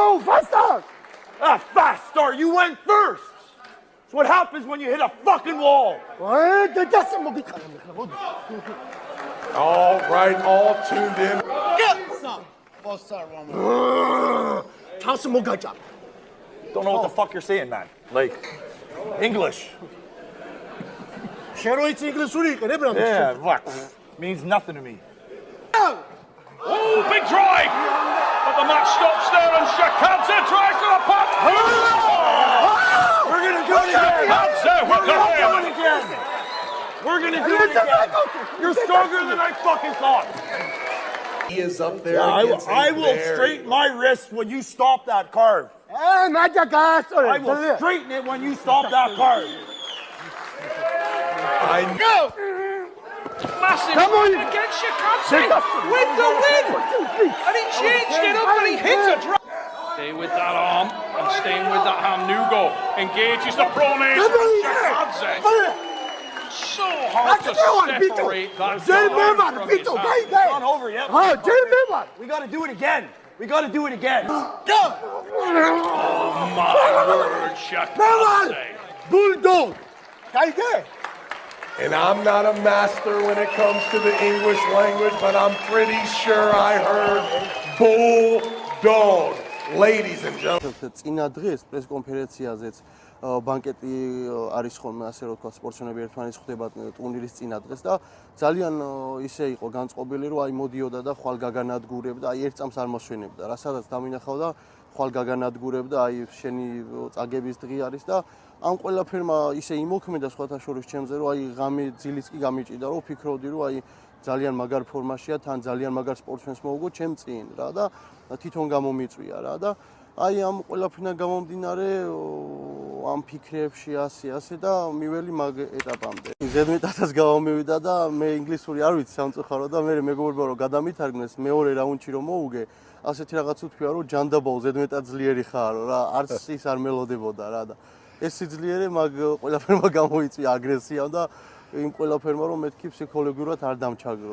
Go faster! Fast start. You went first. That's what happens when you hit a fucking wall. All right, all tuned in. Don't know what the fuck you're saying, man. Like, English. Yeah, what? Means nothing to me. Oh, big drive! But the match stops there and Shakadze tries to the puck. We're gonna do it again. Shakadze with the We're hand. gonna do it again. We're gonna do it again. You're stronger than I fucking thought. He is up there. I will straighten my wrist when you stop that carve. I will straighten it when you stop that carve. Massive against Shakadze with the win. And he changed it up and he hit a drop. Stay with that arm and staying with that hand. Nugo engages the pronation of Shakadze. So hard to separate that from his hand. It's not over yet. We gotta do it again. We gotta do it again. Oh my word, Shakadze. Bulldog! And I'm not a master when it comes to the English language, but I'm pretty sure I heard bulldog. Ladies and gentlemen. წინა დღეს პრეს კონფერენციაზეც ბანკეტი არის ხოლმე ასე რომ თქვა სპორტსმენები ერთმანეთს ხვდება ტურნირის წინა დღეს და ძალიან ისე იყო განწყობილი რომ აი მოდიოდა და ხვალ გაგანადგურებდა აი ერთ წამს არ მოსვენებდა რა სადაც დამინახავდა ხვალ გაგანადგურებდა აი შენი წაგების დღე არის და ამ ყველაფერმა ისე იმოქმედა სხვათა შორის ჩემზე რომ აი ღამე ძილიც კი გამიჭიდა რომ ვფიქრობდი რომ აი ძალიან მაგარ ფორმაშია თან ძალიან მაგარ სპორტსმენს მოვუგო ჩემ წინ რა და თვითონ გამომიწვია რა და აი ამ ყველაფერიდან გამომდინარე ამ ფიქრებში ასე და მიველი მაგ ეტაპამდე. ზედმეტადაც გამომივიდა და მე ინგლისური არ ვიცი სამწუხარო და მე მეგობრებო რომ გადამითარგმნეს მეორე რაუნდში რომ მოვუგე ასეთი რაღაც უთქვია რომ ჯანდაბოლ ზედმეტად ძლიერი ხარო რა არც ის არ მელოდებოდა რა და ეს სიძლიერე მაგ ყველაფერმა გამოიწვია აგრესიამ და იმ ყველაფერმა რომ მეთქი ფსიქოლოგიურად არ დამჩაგროს